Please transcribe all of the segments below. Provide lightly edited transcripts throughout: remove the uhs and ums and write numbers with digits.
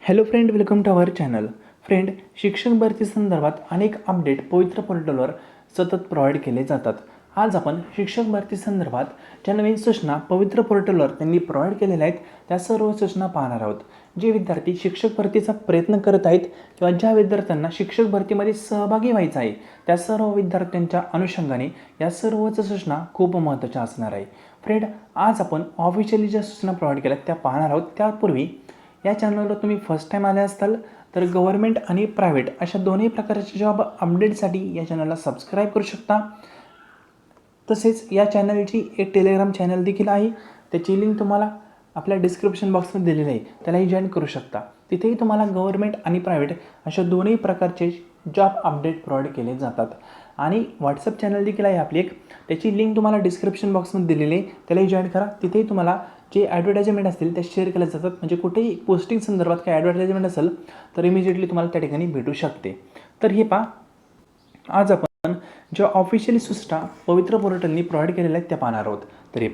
Hello friend, welcome to our channel. Friend, शिक्षक भरती संदर्भात अनेक अपडेट पवित्र पोर्टलवर सतत प्रोव्हाइड केले जातात. आज आपण शिक्षक भरती संदर्भात ज्या नवीन सूचना पवित्र पोर्टलवर त्यांनी प्रोव्हाइड केलेल्या आहेत त्या सर्व सूचना पाहणार आहोत. जे विद्यार्थी शिक्षक भरतीचा प्रयत्न करत आहेत किंवा ज्या विद्यार्थ्यांना शिक्षक भरतीमध्ये सहभागी व्हायचं आहे त्या सर्व विद्यार्थ्यांच्या अनुषंगाने या सर्वच सूचना खूप महत्त्वाच्या असणार आहे. फ्रेंड, आज आपण ऑफिशियली ज्या सूचना प्रोव्हाइड केल्या त्या पाहणार आहोत. त्यापूर्वी या चॅनलवर तुम्ही फर्स्ट टाईम आले असाल तर गव्हर्नमेंट आणि प्रायव्हेट अशा दोन्ही प्रकारच्या जॉब अपडेटसाठी या चॅनलला सबस्क्राईब करू शकता. तसेच या चॅनलची एक टेलिग्राम चॅनल देखील आहे, त्याची लिंक तुम्हाला आपल्या डिस्क्रिप्शन बॉक्समध्ये दिलेली आहे, त्यालाही जॉईन करू शकता. तिथेही तुम्हाला गव्हर्नमेंट आणि प्रायव्हेट अशा दोन्ही प्रकारचे जॉब अपडेट प्रोव्हाइड केले जातात. आणि व्हॉट्सअप चॅनल देखील आहे आपली एक, त्याची लिंक तुम्हाला डिस्क्रिप्शन बॉक्समध्ये दिलेली आहे, त्यालाही जॉईन करा. तिथेही तुम्हाला जे ॲडव्हर्टाइजमेंट असतील त्या शेअर केल्या जातात. म्हणजे कुठेही पोस्टिंग संदर्भात काही ॲडव्हर्टाइजमेंट असेल तर इमिजिएटली तुम्हाला त्या ठिकाणी भेटू शकते. तर हे पहा, आज आपण ज्या ऑफिशियली सूचना पवित्र पोर्टलनी प्रोव्हाइड केलेल्या आहेत त्या पाहणार आहोत. तरी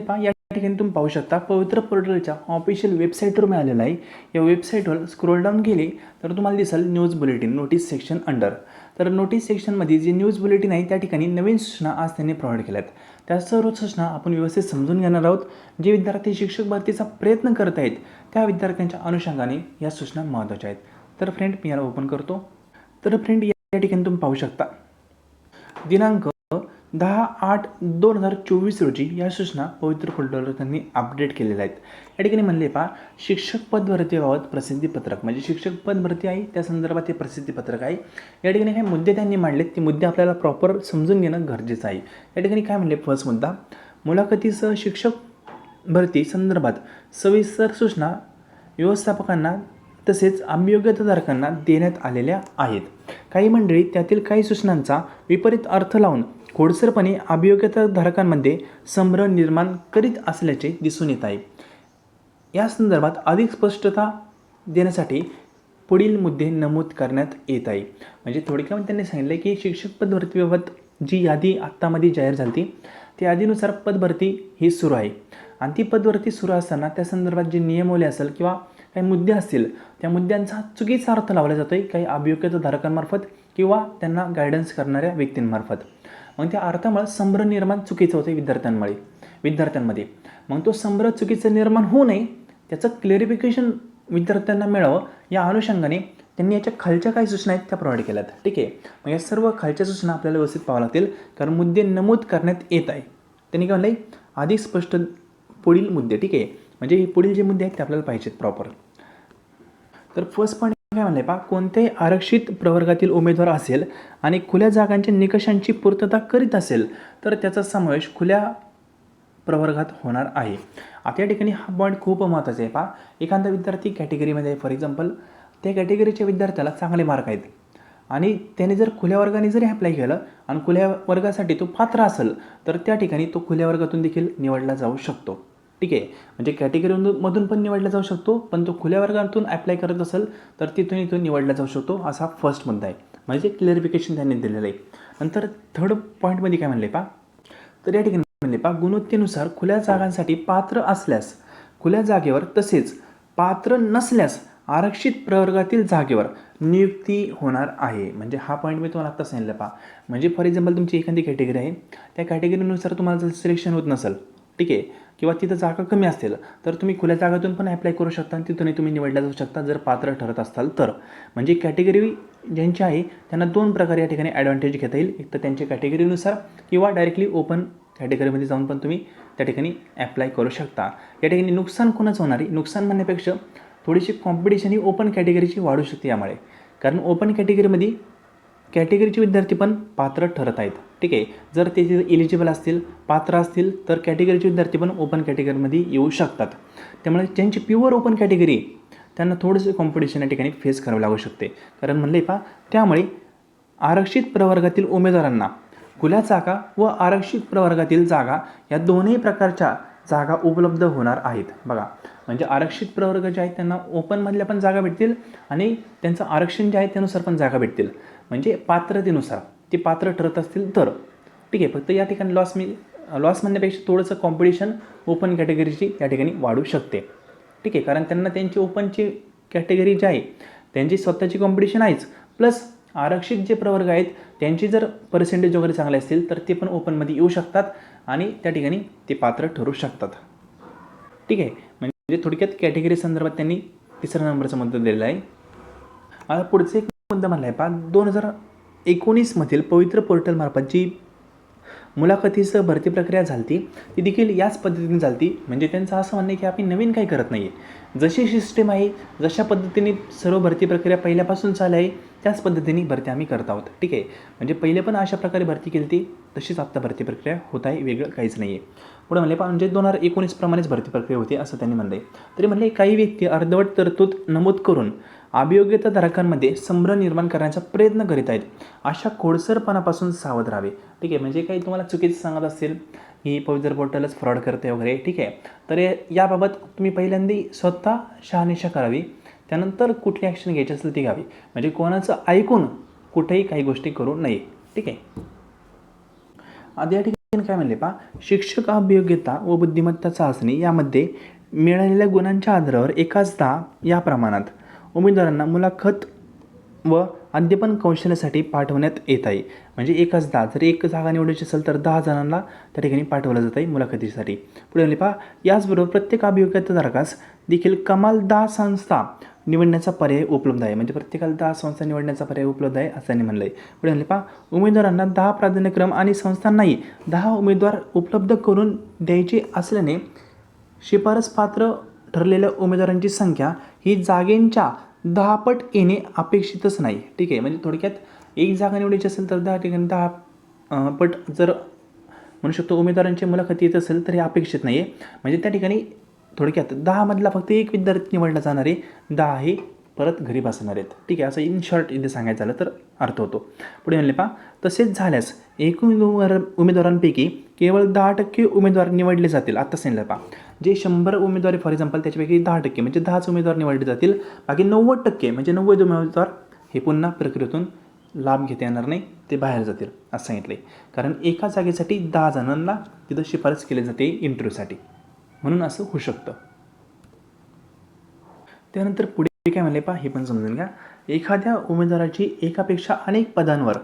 पहा या ठिकाणी तुम्ही पाहू शकता पवित्र पोर्टलच्या ऑफिशियल वेबसाईटवर मिळालेलं आहे. या वेबसाईटवर स्क्रोल डाऊन केले तर तुम्हाला दिसेल news bulletin notice section under. तर नोटीस सेक्शनमध्ये जे न्यूज बुलेटिन आहे त्या ठिकाणी नवीन सूचना आज त्यांनी प्रोव्हाइड केल्यात. त्या सर्व सूचना आपण व्यवस्थित समजून घेणार आहोत. जे विद्यार्थी शिक्षक भरतीचा प्रयत्न करत आहेत त्या विद्यार्थ्यांच्या अनुषंगाने या सूचना महत्त्वाच्या आहेत. तर फ्रेंड, मी याला ओपन करतो. तर फ्रेंड, या ठिकाणी तुम्ही पाहू शकता दिनांक 10/8/2024 रोजी या सूचना पवित्र पोर्टलवर त्यांनी अपडेट केलेल्या आहेत. या ठिकाणी म्हणले पहा, शिक्षक पद भरतीबाबत प्रसिद्धीपत्रक, म्हणजे शिक्षक पद भरती आहे त्या संदर्भात हे प्रसिद्धीपत्रक आहे. या ठिकाणी काही मुद्दे त्यांनी मांडलेत, ते मुद्दे आपल्याला प्रॉपर समजून घेणं गरजेचं आहे. या ठिकाणी काय म्हणले, फर्स्ट मुद्दा, मुलाखतीसह शिक्षक भरती संदर्भात सविस्तर सूचना व्यवस्थापकांना तसेच अभियोग्यताधारकांना देण्यात आलेल्या आहेत. काही मंडळी त्यातील काही सूचनांचा विपरीत अर्थ लावून खोडसरपणे अभियोग्यताधारकांमध्ये संभ्रम निर्माण करीत असल्याचे दिसून येत आहे. या संदर्भात अधिक स्पष्टता देण्यासाठी पुढील मुद्दे नमूद करण्यात येत आहे. म्हणजे थोडक्यात त्यांनी सांगितलं की शिक्षक पद भरतीबाबत जी यादी आत्तामध्ये जाहीर झाली त्या यादीनुसार पदभरती ही सुरू आहे. आणि ती पदभरती सुरू असताना त्या संदर्भात जे नियमावली असेल किंवा काही मुद्दे असतील त्या मुद्द्यांचा चुकीचा अर्थ लावला जातो आहे काही अभियोग्यताधारकांमार्फत किंवा त्यांना गायडन्स करणाऱ्या व्यक्तींमार्फत. मग त्या अर्थामुळे संभ्रम निर्माण चुकीचं होतं विद्यार्थ्यांमध्ये. मग तो संभ्रम चुकीचं निर्माण होऊ नये त्याचं क्लॅरिफिकेशन विद्यार्थ्यांना मिळावं या अनुषंगाने त्यांनी याच्या खालच्या काही सूचना आहेत त्या प्रोव्हाइड केल्यात. ठीक आहे, मग या सर्व खालच्या सूचना आपल्याला व्यवस्थित पाहावं लागतील कारण मुद्दे नमूद करण्यात येत आहे. त्यांनी काय म्हणलं, अधिक स्पष्ट पुढील मुद्दे. ठीक आहे, म्हणजे हे पुढील जे मुद्दे आहेत ते आपल्याला पाहिजेत प्रॉपर. तर फर्स्ट पॉईंट काय म्हणले पहा, कोणत्याही आरक्षित प्रवर्गातील उमेदवार असेल आणि खुल्या जागांच्या निकषांची पूर्तता करीत असेल तर त्याचा समावेश खुल्या प्रवर्गात होणार आहे. आता या ठिकाणी हा पॉईंट खूप महत्त्वाचा आहे. पहा, एखादा विद्यार्थी कॅटेगरीमध्ये आहे, फॉर एक्झाम्पल त्या कॅटेगरीच्या विद्यार्थ्याला चांगले मार्क आहेत आणि त्याने जर खुल्या वर्गाने जरी अप्लाय केलं आणि खुल्या वर्गासाठी तो पात्र असेल तर त्या ठिकाणी तो खुल्या वर्गातून देखील निवडला जाऊ शकतो. ठीक आहे, म्हणजे कॅटेगरीमधून पण निवडला जाऊ शकतो, पण तो खुल्या वर्गातून अप्लाय करत असेल तर तिथून निवडला जाऊ शकतो. असा फर्स्ट मुद्दा आहे, म्हणजे क्लॅरिफिकेशन त्यांनी दिलेलं आहे. नंतर थर्ड पॉईंटमध्ये काय म्हणले पहा, तर या ठिकाणी म्हणले पहा, गुणवत्तेनुसार खुल्या जागांसाठी पात्र असल्यास खुल्या जागेवर तसेच पात्र नसल्यास आरक्षित प्रवर्गातील जागेवर नियुक्ती होणार आहे. म्हणजे हा पॉईंट मी तुम्हाला आत्ता सांगितलं पहा. म्हणजे फॉर एक्झाम्पल तुमची एखादी कॅटेगरी आहे, त्या कॅटेगरीनुसार तुम्हाला जर सिलेक्शन होत नसेल, ठीक आहे, किंवा तिथं जागा कमी असतील तर तुम्ही खुल्या जागातून पण अप्लाय करू शकता आणि तिथूनही तुम्ही निवडल्या जाऊ शकता जर पात्र ठरत असाल तर. म्हणजे कॅटेगरी ज्यांची आहे त्यांना दोन प्रकारे या ठिकाणी ॲडव्हान्टेज घेता येईल. एक तर त्यांच्या कॅटेगरीनुसार किंवा डायरेक्टली ओपन कॅटेगरीमध्ये जाऊन पण तुम्ही त्या ठिकाणी अप्लाय करू शकता. या ठिकाणी नुकसान कोणाचं होणार आहे, नुकसान म्हणण्यापेक्षा थोडीशी कॉम्पिटिशन ही ओपन कॅटेगरीची वाढू शकते यामुळे. कारण ओपन कॅटेगरीमध्ये कॅटेगरीचे विद्यार्थी पण पात्र ठरत आहेत. ठीक आहे, जर ते इलिजिबल असतील, पात्र असतील तर कॅटेगरीचे विद्यार्थी पण ओपन कॅटेगरीमध्ये येऊ शकतात. त्यामुळे ज्यांची प्युअर ओपन कॅटेगरी त्यांना थोडंसं कॉम्पिटिशन या ठिकाणी फेस करावं लागू शकते. कारण म्हणले पहा, त्यामुळे आरक्षित प्रवर्गातील उमेदवारांना खुल्या जागा व आरक्षित प्रवर्गातील जागा या दोन्ही प्रकारच्या जागा उपलब्ध होणार आहेत. बघा, म्हणजे आरक्षित प्रवर्ग जे आहेत त्यांना ओपनमधल्या पण जागा भेटतील आणि त्यांचं आरक्षण जे आहे त्यानुसार पण जागा भेटतील. म्हणजे पात्रतेनुसार ते पात्र ठरत असतील तर. ठीक आहे, फक्त या ठिकाणी लॉस म्हणण्यापेक्षा थोडंसं कॉम्पिटिशन ओपन कॅटेगरीची या ठिकाणी वाढू शकते. ठीक आहे, कारण त्यांना त्यांची ओपनची कॅटेगरी जी आहे त्यांची स्वतःची कॉम्पिटिशन आहेच, प्लस आरक्षित जे प्रवर्ग आहेत त्यांची जर पर्सेंटेज वगैरे चांगले असतील तर ते पण ओपनमध्ये येऊ शकतात आणि त्या ठिकाणी ते पात्र ठरू शकतात. ठीक आहे, म्हणजे थोडक्यात कॅटेगरी संदर्भात त्यांनी 3रा नंबरचा मुद्दा दिलेला आहे. आता पुढचा एक मुद्दा म्हणला आहे 2019मधील पवित्र पोर्टलमार्फत जी मुलाखतीसह भरती प्रक्रिया झाली ती देखील याच पद्धतीने झाली. म्हणजे त्यांचं असं म्हणणं आहे की आम्ही नवीन काही करत नाही आहे, जशी सिस्टीम आहे जशा पद्धतीने सर्व भरती प्रक्रिया पहिल्यापासून चालू आहे त्याच पद्धतीने भरती आम्ही करत आहोत. ठीक आहे, म्हणजे पहिले पण अशा प्रकारे भरती केली ती तशीच आत्ता भरती प्रक्रिया होत आहे, वेगळं काहीच नाही आहे. पुढे म्हणले म्हणजे 2019 प्रमाणेच भरती प्रक्रिया होती असं त्यांनी म्हणलं आहे. तरी म्हणले काही व्यक्ती अर्धवट तरतूद नमूद करून अभियोग्यताधारकांमध्ये संभ्रम निर्माण करण्याचा प्रयत्न करीत आहेत. अशा खोडसरपणापासून सावध राहावे. ठीक आहे, म्हणजे काही तुम्हाला चुकीचं सांगत असेल की पवित्र पोर्टलच फ्रॉड करते वगैरे, ठीक आहे, तर याबाबत तुम्ही पहिल्यांदा स्वतः शहानिशा करावी, त्यानंतर कुठली ॲक्शन घ्यायची असेल ती घ्यावी. म्हणजे कोणाचं ऐकून कुठेही काही गोष्टी करू नये. ठीक आहे, आता या ठिकाणी काय म्हणले शिक्षक अभियोग्यता व बुद्धिमत्ता चाचणी यामध्ये मिळालेल्या गुणांच्या आधारावर एकाच 10 या प्रमाणात उमेदवारांना मुलाखत व अद्यपन कौशल्यासाठी पाठवण्यात येत आहे. म्हणजे एकाच 10, जर एक जागा निवडायची असेल तर 10 जणांना त्या ठिकाणी पाठवलं जात आहे मुलाखतीसाठी. पुढे म्हणले याचबरोबर प्रत्येक अभियोग्यताधारकास देखील कमाल 10 संस्था निवडण्याचा पर्याय उपलब्ध आहे. म्हणजे प्रत्येकाला 10 संस्था निवडण्याचा पर्याय उपलब्ध आहे असं त्यांनी म्हणलं आहे. पुढे म्हणले उमेदवारांना 10 प्राधान्यक्रम आणि संस्थांनाही 10 उमेदवार उपलब्ध करून द्यायचे असल्याने शिफारस पात्र ठरलेल्या उमेदवारांची संख्या ही जागेंच्या 10 पट येणे अपेक्षितच नाही. ठीक आहे, म्हणजे थोडक्यात एक जागा निवडायची असेल तर 10 ठिकाणी 10 पट जर म्हणू शकतो उमेदवारांची मुलाखत येत असेल तर हे अपेक्षित नाही आहे. म्हणजे त्या ठिकाणी थोडक्यात 10 मधला फक्त एक विद्यार्थी निवडला जाणार आहे, 10 हे परत घरी बसणार आहेत. ठीक आहे, असं इन शॉर्ट इथे सांगायचं झालं तर अर्थ होतो. पुढे म्हणले तसेच झाल्यास एकूण उमेदवारांपैकी केवळ 10% उमेदवार निवडले जातील. आता सांगितलं जे 100 उमेदवार फॉर एक्झाम्पल त्याच्यापैकी 10% म्हणजे 10च उमेदवार निवडले जातील, बाकी 90% म्हणजे 90 उमेदवार हे पुन्हा प्रक्रियेतून लाभ घेता येणार नाही, ते बाहेर जातील असं सांगितलं आहे. कारण एका जागेसाठी 10 जणांना तिथं शिफारस केली जाते इंटरव्ह्यूसाठी, म्हणून असं होऊ शकतं. त्यानंतर पुढे काय म्हणले हे पण समजून घ्या. एखाद्या उमेदवाराची एकापेक्षा अनेक पदांवर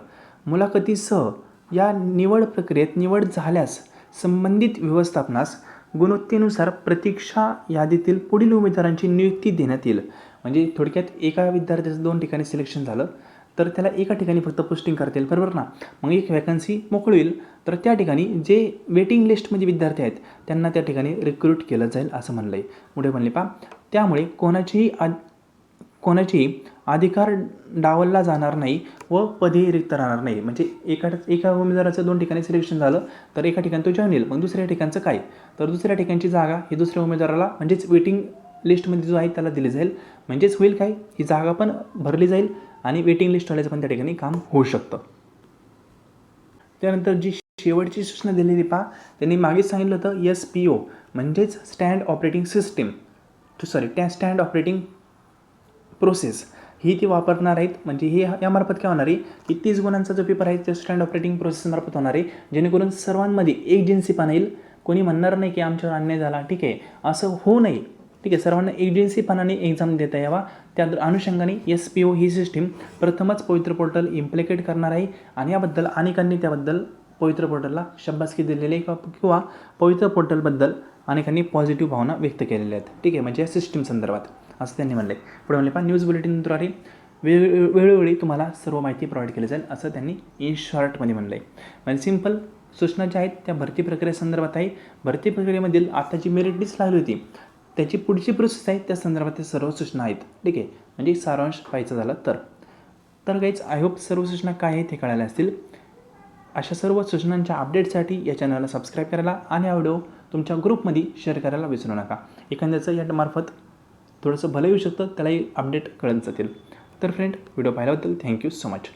मुलाखतीसह या निवड प्रक्रियेत निवड झाल्यास संबंधित व्यवस्थापनास गुणवत्तेनुसार प्रतीक्षा यादीतील पुढील उमेदवारांची नियुक्ती देण्यात येईल. म्हणजे थोडक्यात एका विद्यार्थ्याचं 2 ठिकाणी सिलेक्शन झालं तर त्याला एका ठिकाणी फक्त पोस्टिंग करता येईल, बरोबर ना. मग एक वॅकन्सी मोकळी होईल तर त्या ठिकाणी जे वेटिंग लिस्टमध्ये विद्यार्थी आहेत त्यांना त्या ठिकाणी रिक्रूट केलं जाईल असं म्हणलं आहे. पुढे म्हणले त्यामुळे कोणाची अधिकार डावलला जाणार नाही व पदही रिक्त राहणार नाही. म्हणजे एका उमेदवाराचं 2 ठिकाणी सिलेक्शन झालं तर एका ठिकाणी तो जॉईन येईल, मग दुसऱ्या ठिकाणचं काय तर दुसऱ्या ठिकाणची जागा ही दुसऱ्या उमेदवाराला म्हणजेच वेटिंग लिस्टमध्ये जो आहे त्याला दिली जाईल. म्हणजेच होईल काय, ही जागा पण भरली जाईल आणि वेटिंग लिस्टवाल्याचं पण त्या ठिकाणी काम होऊ शकतं. त्यानंतर जी शेवटची सूचना दिलेली त्यांनी मागे सांगितलं होतं SPO म्हणजेच stand operating system stand operating process ही ती वापरणार आहेत. म्हणजे हे यामार्फत काय होणार आहे की 30 गुणांचा जो पेपर आहे तो स्टँड ऑपरेटिंग प्रोसेसमार्फत होणार आहे, जेणेकरून सर्वांमध्ये एकजिन्सीपणा येईल. कोणी म्हणणार नाही की आमच्यावर अन्याय झाला, ठीक आहे, असं होऊ नये. ठीक आहे, सर्वांना एकजिन्सीपणाने एक्झाम देता यावा त्या अनुषंगाने SPO ही सिस्टीम प्रथमच पवित्र पोर्टल इम्प्लिकेट करणार आहे आणि याबद्दल अनेकांनी त्याबद्दल पवित्र पोर्टलला शाबासकी दिलेली आहे किंवा पवित्र पोर्टलबद्दल अनेकांनी पॉझिटिव्ह भावना व्यक्त केलेल्या आहेत. ठीक आहे, म्हणजे या सिस्टीम संदर्भात असं त्यांनी म्हणलं आहे. पुढे म्हणले न्यूज बुलेटिनद्वारे वेळोवेळी तुम्हाला सर्व माहिती प्रोव्हाइड केली जाईल असं त्यांनी इन शॉर्टमध्ये म्हणलं आहे. म्हणजे सिंपल सूचना ज्या आहेत त्या भरती प्रक्रियेसंदर्भात आहे. भरती प्रक्रियेमधील आता जी मेरिट लिस्ट लागली होती त्याची पुढची प्रोसेस आहे त्या संदर्भात सर्व सूचना आहेत. ठीक आहे, म्हणजे सारांश पाहायचं झालं तर गाईज आय होप सर्व सूचना काय आहेत हे कळायला असतील. अशा सर्व सूचनांच्या अपडेटसाठी या चॅनलला सबस्क्राईब करायला आणि हा व्हिडिओ तुमच्या ग्रुपमध्ये शेअर करायला विसरू नका. एखाद्याचं यामार्फत थोडंसं भलं येऊ शकतं, त्यालाही अपडेट कळत जातील. तर फ्रेंड, व्हिडिओ पाहिल्याबद्दल थँक्यू सो मच.